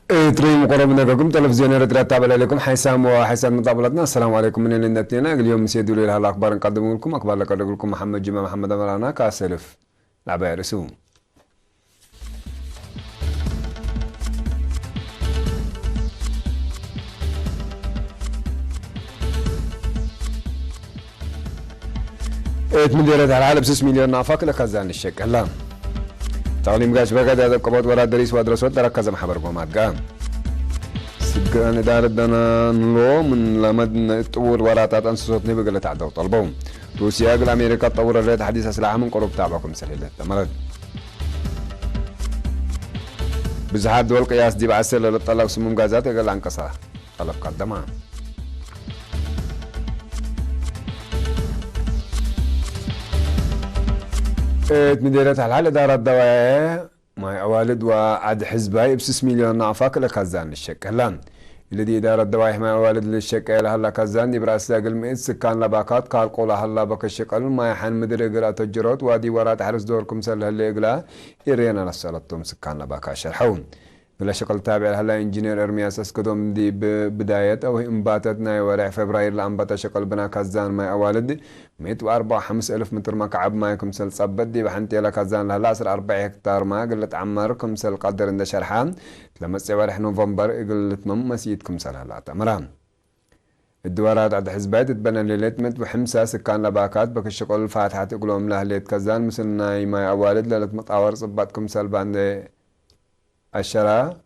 تري مقربنا بكم تلفزيون رترات تابع عليكم حسام وحسام مطابلتنا. السلام عليكم من الاثنين. اليوم سيدوا لي الاخبار نقدم لكم اخبار لك لكم محمد جمال محمد امرانا كاسلف لعبه رسوم. مديرة العالم 6 مليون نافق لخزان الشك هلا تعليم قاش بقى هذا قبض ولا دريس وادرسوت تركز محبر قومات قام سجان دار دنا نلو من لمد طور وراتات انسوت نبي قال تعدوا طلبهم روسيا قال امريكا تطور الريت حديث اسلحه من قرب تابعكم سهله تمرد بزحات دول قياس دي بعسل للطلق سموم غازات قال انقصا طلب قدمها مديرة الحالة دار الدواء ماي أوالد وعد حزباي ب6 مليون نعفاك لخزان للشك هلا الذي إدارة الدواء ماي أوالد للشك هلا خزان دي براس لاقل مئة سكان لباكات قال قولا هلا بك الشكل ما يحن مدير إقلاء تجرات وادي ورات حرس دوركم سل هلا إقلاء إرينا نسألتهم سكان لباكات شرحون بلا شغل تابع هلا انجينير ارمياس اسكدوم دي بداية او انباتتنا ورع فبراير لانباتا شغل بنا كازان ماي اوالد 104 ألف متر مكعب ماي كمسل صبت دي بحنتي لا كازان لها 4 هكتار ما قلت عمر كمسل قدر عند شرحان لما تسوى نوفمبر قلت مسيد كمسل هلا تمران الدورات عند حزبات تبنى ليلتمت بحمسة سكان لباكات بك الشغل الفاتحة تقولهم لها ليت كازان مثل ناي ماي اوالد ليلت مطاور صبات كمسل باند الشراء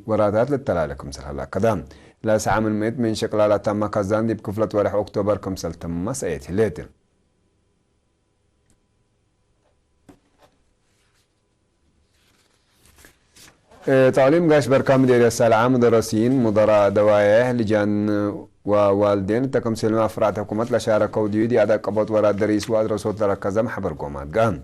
وراتات للتلالكم سر هلا كدام لا ساعة من مئة من شكلها تم كزان دي بكفلة ورح أكتوبر كمسل تم سايتي ليتر تعليم قاش بركام دير السلعة مدرسين مدراء دوايا لجان ووالدين تكم سلمة فرعت حكومات لشاركوا دي عدا قبط ورا دريس وادرسوت لركزة محبر قومات قام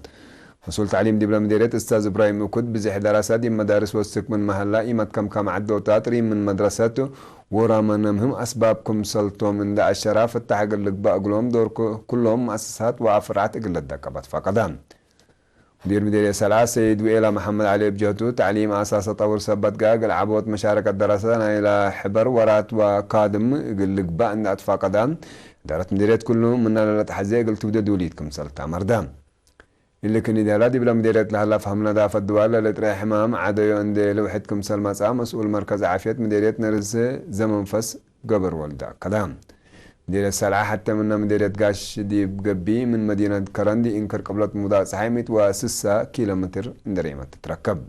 مسؤول تعليم دبلوم مديرية استاذ ابراهيم مكود بزح دراسات دي مدارس وسك من محلا ايمت كم عدو تاتري من مدرساته ورا منهم اسبابكم سلطو من دا الشرافة تحق اللي بقلهم دور كلهم مؤسسات وافرعات اقل الدقبات فقدان مدير مديرية سلعة سيد وإلى محمد علي بجهتو تعليم اساس طور سبت قاقل عبوت مشاركة دراسات الى حبر ورات وقادم اقل لقباء ان اتفا قدام دارت مديرية كلهم من التحزي قلت تبدا دوليتكم سلطة مردان اللي كان يدالا دي بلا مديرية لهلا فهمنا دا في الدوالة اللي تريح حمام عاديو عند لوحدكم سلماسا مسؤول مركز عافية مديرية نرس زمن فس قبر والدا كلام مديرية سلعة حتى منا مديرية قاش دي بقبي من مدينة كرندي انكر قبلت مضاء سحيمت وسسة كيلومتر دريمة تتركب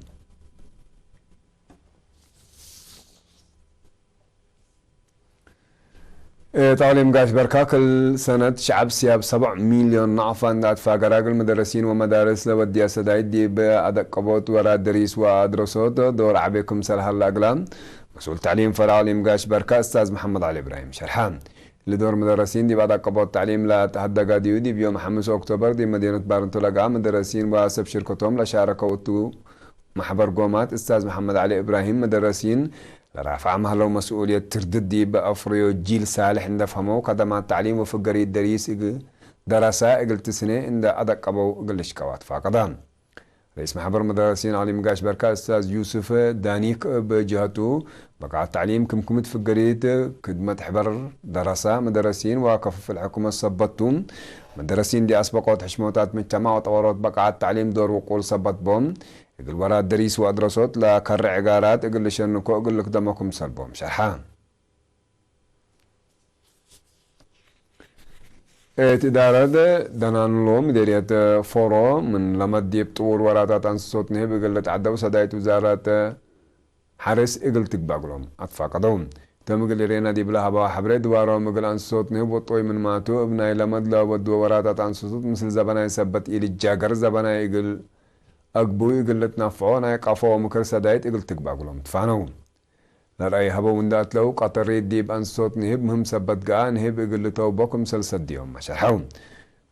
تعليم قاش بركا كل سنة شعب سياب 7 مليون نعفان دات فاقراق المدرسين ومدارس لوديا سدايد دي بأدق قبوت ورا دريس وادرسوت دور عبيكم سلح الأقلام مسؤول تعليم فرعليم قاش بركا أستاذ محمد علي إبراهيم شرحان لدور مدرسين دي بأدق قبوت تعليم لا تحدى قاديو دي بيوم 5 أكتوبر دي مدينة بارنتو لقا مدرسين واسب شركتهم لشاركوا محبر قومات أستاذ محمد علي إبراهيم مدرسين رافع مهلو مسؤولية تردد دي بأفريو جيل صالح عند فهمو قدمات التعليم وفقري الدريس دراسة قلت سنة عند أدق أبو قلش كوات فقدام رئيس محبر مدرسين علي مقاش بركة أستاذ يوسف دانيك بجهته بقى التعليم كم تفقريت خدمة حبر دراسة مدرسين وقف في الحكومة صبتون مدرسين دي أسبقوا حشموتات مجتمع وطورات بقى التعليم دور وقول صبت بوم يقول ورا دريس وادرسوت لا كر عقارات يقول لي شنكو يقول لك دمكم سلبهم شرحان إدارة دنانلو مديرية فورو من لما ديب طور وراتات انصوت نهب يقول لك عدو سدايت وزارة حارس يقول تقبقلهم أطفا قدوم تم يقول لي رينا دي بلا هبا حبري دوارو يقول انصوت نهب وطوي من ماتو ابناي لمد لا ودو وراتات انصوت مثل زبنا يثبت إلي الجاقر زبنا يقول أقبوي قلت نفعونا يقفوا مكر سدايت يقول تقبقلهم تفانون لرأي هبا وندات لو قطري ديب أن صوت نهب مهم سبت قاء نهب يقول توبكم سلسد ديهم مشرحون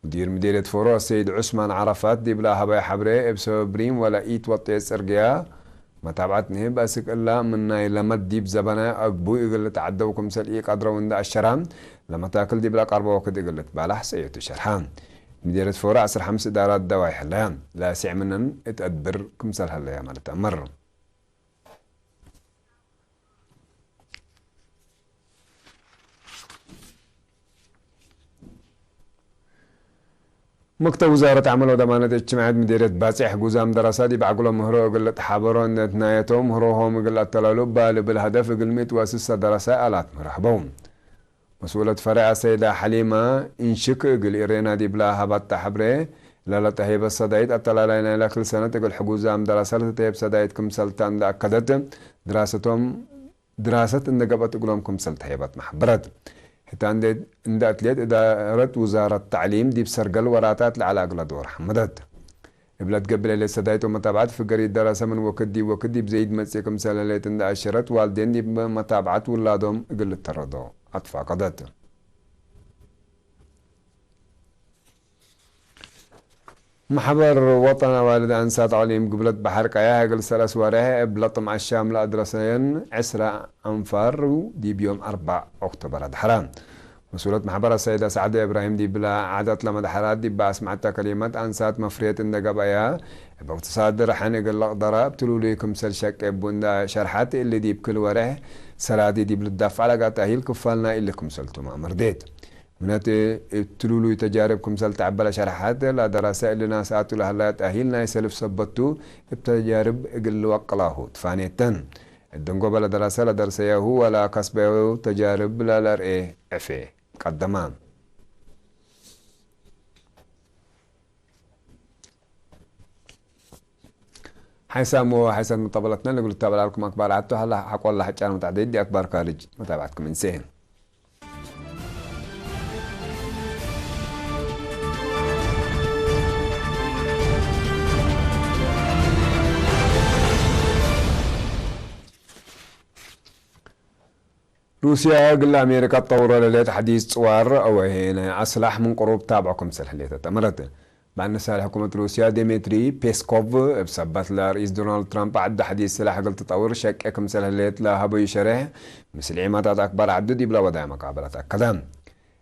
مديرية فورو السيد عثمان عرفات ديب لا هبا يحبري ابسو بريم ولا ايت وطي سرقيا ما تابعت نهب أسك إلا منا لمد ديب زبنا أقبوي يقول تعدوكم سل إيه قدر وندا الشرام لما تاكل ديب لا قربا وقت يقول بلا حسيتو شرحان مديرية فورا 5 إدارات دواي حليان لا سع منن اتأدبر كمسال هلا يا مالتا مر مكتب وزارة عمل وضمانة اجتماعات مديرية باسح جوزام دراسات بعقلهم مهرو قلت حابرون نهايتهم مهروهم قلت تلالوب بالهدف قلميت واسسة دراسات آلات مرحبهم مسؤولة فرع سيدة حليمة انشك قل إيرينا دي بلا هبات حبره لا تهيب الصدايد التلالين إلى كل سنة تقول حجوزام دراسات تهيب صدايد كم سلطان لأكدت دراستهم دراسة النقبة تقولهم كم سلط هيبات محبرت حتى عند أتليت إدارة وزارة التعليم دي بسرقل وراتات على أقل دور حمدت بلاد قبل اللي سدايتو متابعات في قرية دراسة من وكدي بزيد مسيكم سلاليت عند أشرت والدين دي بمتابعات ولادهم قل التردو أطفى قدت محبر وطن والد أنسات عليم قبلت بحر قياها قل سلس وراها بلطم الشام لأدرسين عسرة أنفار دي بيوم 4 أكتوبر حرام مسؤولة محبر السيدة سعدة إبراهيم دي بلا عادت لما دحرات دي باسمعتها كلمات أنسات مفرية النقبايا باقتصاد رحان قل ضرب تلو ليكم سل شك بوندا شرحات اللي دي بكل وراه سلادي دي بلدفع على قاتهيل كفالنا اللي كم سلتو ما مرديت منات تلولو تجاربكم سل تعبلا شرحات لا دراسة اللي ناساتو لهلا تأهيلنا يسلف سبتو بتجارب قل وقلاهو تفانيتن الدنقو بلا دراسة لا درسيه ولا كسبه تجارب لا لرئي عفي قدمان حيسامو حيسان مطابلتنا اللي قلت تابع لكم أكبر عدتو هلا حقوا الله حجان متعدد دي أكبر خارج متابعتكم من سين روسيا قل أمريكا تطور لليت حديث صوار أو هنا أسلح من قروب تابعكم سلحلية تمرت بعد نسال حكومة روسيا ديمتري بيسكوف بسبت لرئيس دونالد ترامب عد حديث سلاح قل تطور شككم سلحلية لا هبو يشره مثل عمادات أكبر عدو دي بلا وضع مقابلات كدام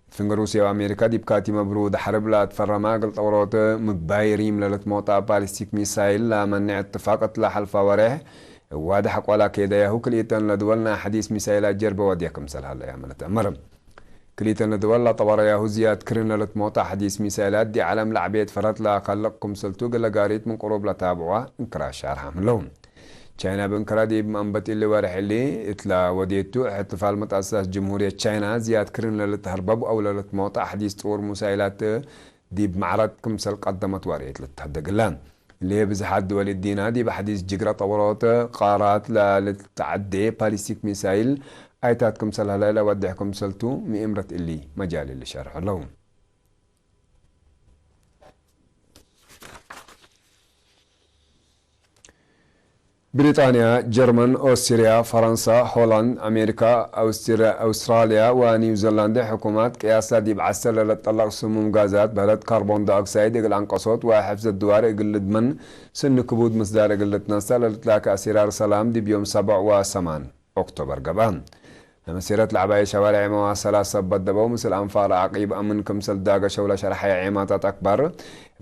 فين روسيا وأمريكا دي بكاتي مبرود حرب لا تفرما قل تطورات مبايريم للت موطا باليستيك ميسايل لا منع اتفاقات لا حلفا وريه واضح ولا كده يهو كليتن لدولنا حديث مسائل جرب وديكم سل هلا يعملت مرم كليتن لدولنا طبعا يهو زياد كرنا لتموتا حديث مسائلات دي علم لعبيت فرط لا خلقكم سلتو قل قاريت من قروب لتابعوا انكرا شارها من لهم تشاينا بانكرا دي بمنبت اللي وارح اللي اتلا وديتو احتفال متأسس جمهورية تشاينا زياد كرنا لتهربب او لتموتا حديث طور مسائلات دي بمعرضكم سل قدمت واريت لتهدق اللان اللي هي بزحات دول الدينا دي بحديث جقرة طورات قارات للتعدي باليستيك ميسايل ايتاتكم سلها لا ودعكم سلتو مئمرة اللي مجال اللي شارح لهم بريطانيا، جرمن، أستراليا، فرنسا، هولندا، أمريكا، أستراليا ونيوزيلندا حكومات قياسات دي بعسل للطلاق سموم غازات بلد كربون دايوكسيد يقل انقصوت وحفظ الدوار يقل دمن سن كبود مصدار يقل تنسى للتلاك أسرار سلام دي بيوم 7 و8 أكتوبر قبان لما سيرت العباية شوارع مواصلات سبت دبو مثل أنفار عقيب أمن كمسل داقة شولة شرحية عيماتات أكبر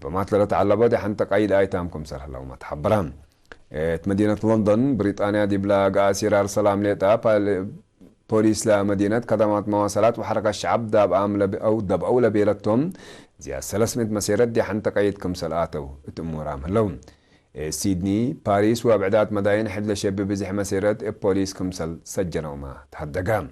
بمات للتعلبة دي حنت قايد آيتام كمسل هلو ما تحبران مدينة لندن بريطانيا دي بلاغ أسرار سلام ليتا بوليس لمدينة خدمات مواصلات وحركة الشعب داب أولى بيلتهم زي 300 مسيرة دي حنت قايد كمسل آتو اتمورام هلون سيدني باريس وابعدات مداين حد لشب بزح مسيرة بوليس كمسل سجنوا ما تحدقام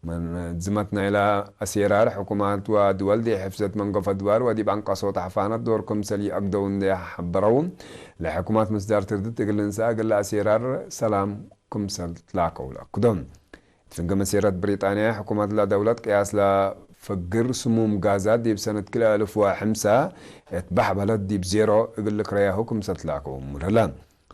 من زمتنا إلى أسيرار حكومات ودول دي حفظت من قف الدوار ودي بعنقى صوت حفانات دور كمسل يقدون دي حبرون لحكومات مصدر تردد تقل انساء قل أسيرار سلام كمسل تلاقوا لأكدون تنقى مسيرة بريطانيا حكومات لا دولة قياس لا فقر سموم غازات دي بسنة كل 1005 اتبح بلد دي بزيرو يقول لك رياهو كمسل تلاقوا مرهلان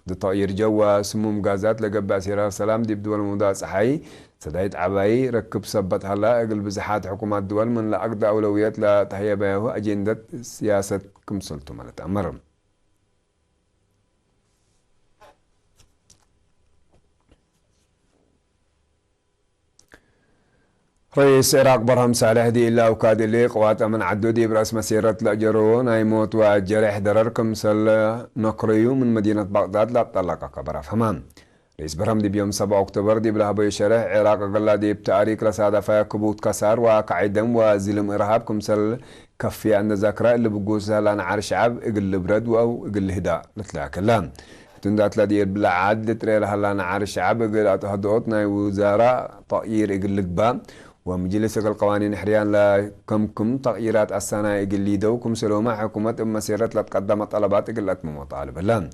دي طائر جوا سموم غازات لقبع سيرار سلام دي بدول الموضوع صحي سدايت عباي ركب سبت هلا اقل بزحات حكومات دول من لا اقدى اولويات لا تهيا بيهو اجندة سياسة كمسلتو مالت امرم رئيس العراق برهم صالح دي إلا وكاد اللي قوات من عدودي برأس مسيرة لأجرون يموت وجرح درر كمسل نقريو من مدينة بغداد لا تطلق كبرة فمان رئيس برهم دي بيوم 7 أكتوبر دي بلها بيشرح عراق قلا دي بتاريخ لسادة فيها كبوت كسار وقعدم وزلم إرهاب كمسل كفي عند ذاكرة اللي بقوسها لنا عرش عب اقل برد أو اقل هداء لتلا كلام تندات لدي بلا عاد تري لها لنا عرش عب اقل هدوتنا وزارة طائر اقل قبام ومجلس القوانين حريان لا كم تغييرات السنة اقل دو كم سلوما حكومة مسيرة لتقدم طلبات اقل أتم مطالب لان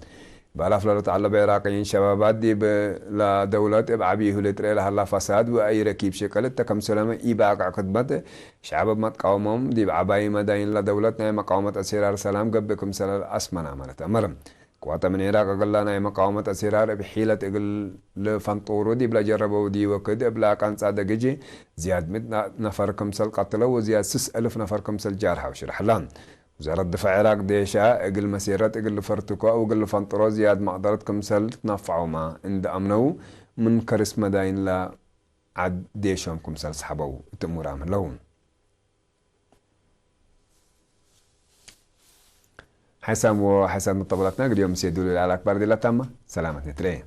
بالاف لو تعلب عراقيين شبابات دي لدولة ابعبيه لتري لها الله فساد واي ركيب شكل تكم سلامة ايباق خدمت شعب ما تقاومهم دي بعباي مداين لدولتنا مقاومة اسيرار سلام قبكم سلال اسمنا عملت امرم قوات من العراق قلنا مقاومة اسيرار بحيلة اقل لفنطورو دي بلا جربوا دي وكد بلا كان صادق جي زياد مد نفر كمسل قتلوا وزياد 6000 نفر كمسل جارحة وشرح لان وزارة الدفاع العراق ديشا اقل مسيرات اقل فرتكو او اقل فنطرو زياد مقدرتكم سل تنفعوا ما عند امنو من كرس مداين لا عد ديشهم كمسل سحبوا تمور عمل لهم حسام وحسام مطبلتنا اليوم سيدوا للعراق باردي لا تامة سلامة نتريه